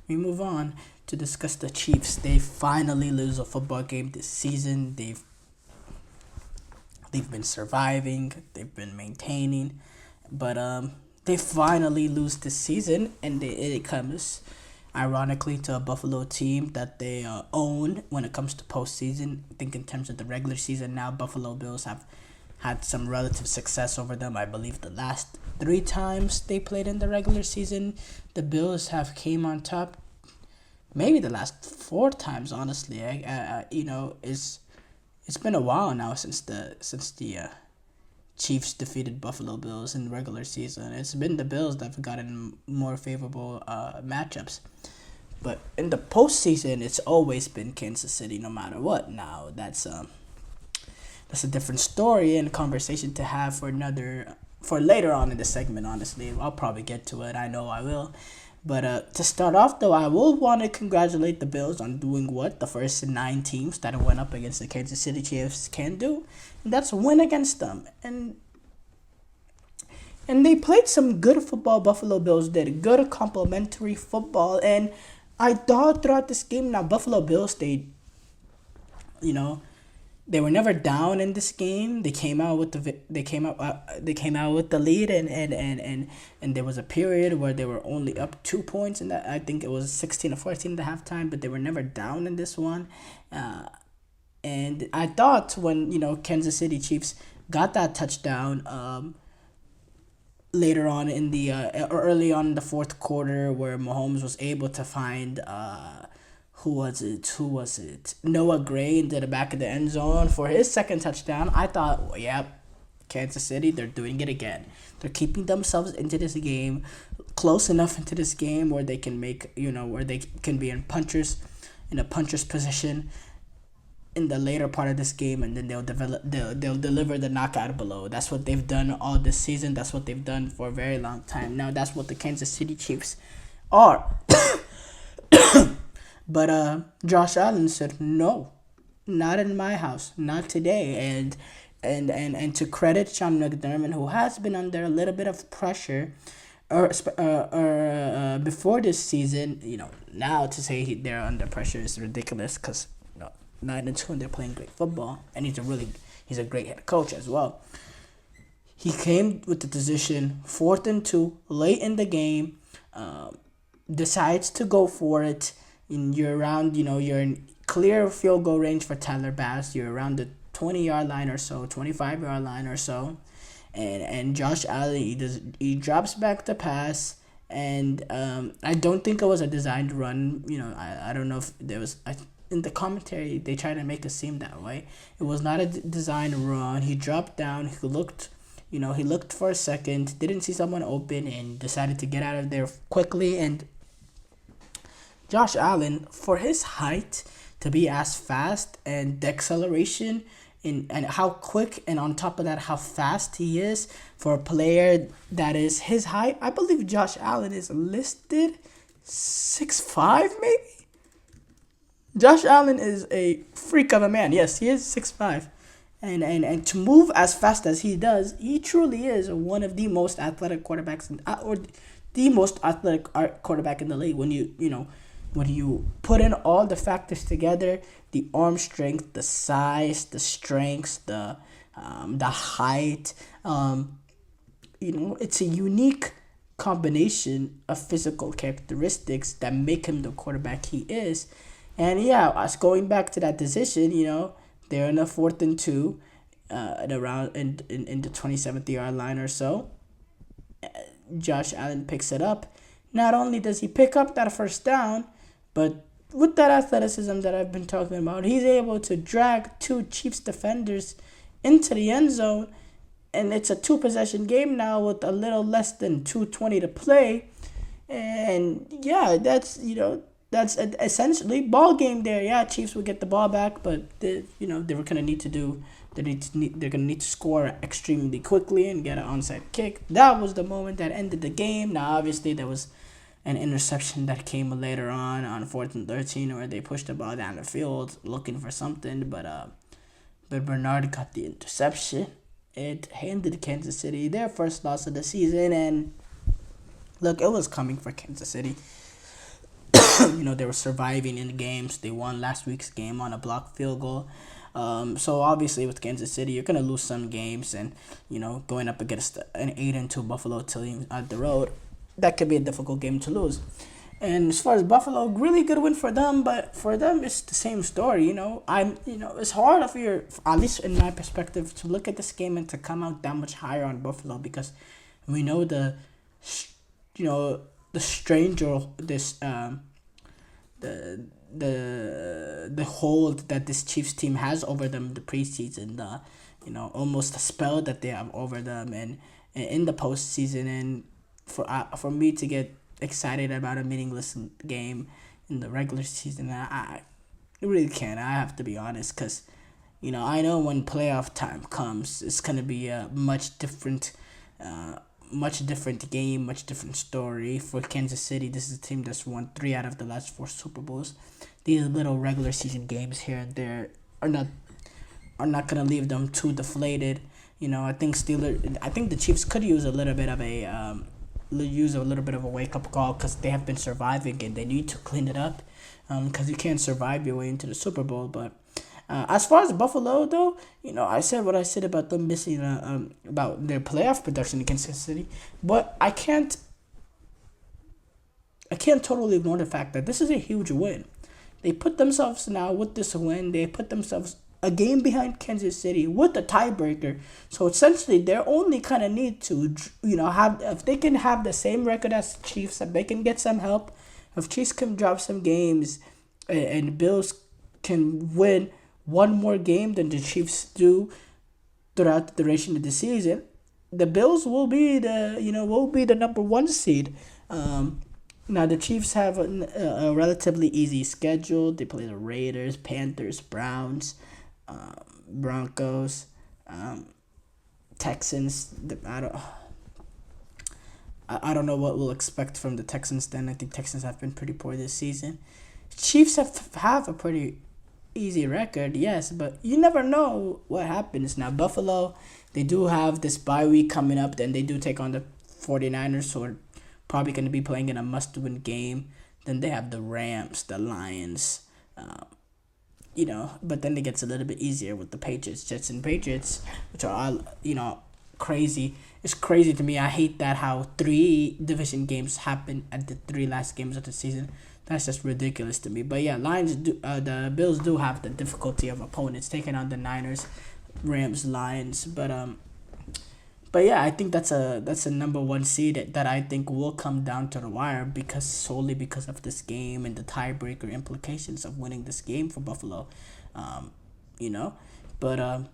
we move on to discuss the Chiefs. They finally lose a football game this season. They've been surviving, they've been maintaining, but they finally lose this season, and it comes ironically to a Buffalo team that they own when it comes to postseason. I think in terms of the regular season now, Buffalo Bills have had some relative success over them. I believe the last three times they played in the regular season, the Bills have came on top. Maybe the last four times, honestly. It's been a while now since the Chiefs defeated Buffalo Bills in the regular season. It's been the Bills that have gotten more favorable matchups. But in the postseason, it's always been Kansas City, no matter what. Now that's a different story and conversation to have for later on in the segment. Honestly, I'll probably get to it. I know I will. But to start off, though, I will want to congratulate the Bills on doing what the first 9 teams that went up against the Kansas City Chiefs can do, and that's win against them. And they played some good football. Buffalo Bills did good complementary football, and I thought throughout this game, now Buffalo Bills, you know, they were never down in this game. They came out with the lead, and there was a period where they were only up 2 points, and that I think it was 16-14 at the halftime, but they were never down in this one. And I thought when Kansas City Chiefs got that touchdown later on in the early on in the fourth quarter, where Mahomes was able to find who was it? Noah Gray into the back of the end zone for his second touchdown. I thought, well, yep, Kansas City, they're doing it again. They're keeping themselves into this game, close enough into this game where they can where they can be in a puncher's position in the later part of this game, and then they'll deliver the knockout below. That's what they've done all this season. That's what they've done for a very long time. Now that's what the Kansas City Chiefs are. But Josh Allen said, no, not in my house, not today. And to credit Sean McDermott, who has been under a little bit of pressure before this season, now to say they're under pressure is ridiculous, because 9-2 and they're playing great football, and he's a great head coach as well. He came with the decision, 4th and 2, late in the game, decides to go for it. And you're around, you're in clear field goal range for Tyler Bass. You're around the 20-yard line or so, 25-yard line or so. And Josh Allen, he drops back the pass. And I don't think it was a designed run. I don't know if there was... in the commentary, they tried to make it seem that way. It was not a designed run. He dropped down. He looked for a second, didn't see someone open, and decided to get out of there quickly. And Josh Allen, for his height, to be as fast, and the acceleration and how quick, and on top of that, how fast he is for a player that is his height, I believe Josh Allen is listed 6'5", maybe? Josh Allen is a freak of a man. Yes, he is 6'5". And to move as fast as he does, he truly is one of the most athletic quarterbacks, or the most athletic quarterback in the league. When you put in all the factors together, the arm strength, the size, the strengths, the height, it's a unique combination of physical characteristics that make him the quarterback he is. And yeah, us going back to that decision, they're in a 4th and 2, at around in the 27th yard line or so. Josh Allen picks it up. Not only does he pick up that first down, but with that athleticism that I've been talking about, he's able to drag 2 Chiefs defenders into the end zone, and it's a 2-possession game now with a little less than 2:20 to play. And yeah, that's essentially ball game there. Yeah, Chiefs will get the ball back, but they're gonna need to score extremely quickly and get an onside kick. That was the moment that ended the game. Now, obviously, there was an interception that came later on 4th and 13, where they pushed the ball down the field looking for something, but Bernard got the interception. It handed Kansas City their first loss of the season, and look, it was coming for Kansas City. They were surviving in the games. They won last week's game on a blocked field goal. So obviously with Kansas City, you're gonna lose some games, and going up against an 8-2 Buffalo team at the road, that could be a difficult game to lose. And as far as Buffalo, really good win for them, but for them it's the same story. It's hard if you're, at least in my perspective, to look at this game and to come out that much higher on Buffalo, because we know the stranger this the hold that this Chiefs team has over them the preseason, almost the spell that they have over them, and in the postseason, and for me to get excited about a meaningless game in the regular season, I really can't. I have to be honest, because I know when playoff time comes, it's gonna be a much different game, much different story for Kansas City. This is a team that's won 3 out of the last 4 Super Bowls. These little regular season games here and there are not gonna leave them too deflated. I think the Chiefs could use a little bit of a wake up call, because they have been surviving and they need to clean it up, because you can't survive your way into the Super Bowl. But as far as Buffalo, though, I said what I said about them missing about their playoff production against Kansas City, but I can't totally ignore the fact that this is a huge win. They put themselves now with this win. They put themselves a game behind Kansas City with a tiebreaker. So essentially, they only kind of need to, have, if they can have the same record as the Chiefs, if they can get some help, if Chiefs can drop some games, and Bills can win one more game than the Chiefs do throughout the duration of the season, the Bills will be the number 1 seed. Now the Chiefs have a relatively easy schedule. They play the Raiders, Panthers, Browns, Broncos, Texans. I don't know what we'll expect from the Texans then. I think Texans have been pretty poor this season. Chiefs have a pretty easy record, yes, but you never know what happens. Now Buffalo, they do have this bye week coming up. Then they do take on the 49ers, who are probably going to be playing in a must-win game. Then they have the Rams, the Lions, but then it gets a little bit easier with the Patriots, Jets, and Patriots, which are crazy. It's crazy to me. I hate that how 3 division games happen at the 3 last games of the season. That's just ridiculous to me. But yeah, the Bills do have the difficulty of opponents taking on the Niners, Rams, Lions. But yeah, I think that's a number 1 seed that I think will come down to the wire, solely because of this game and the tiebreaker implications of winning this game for Buffalo. But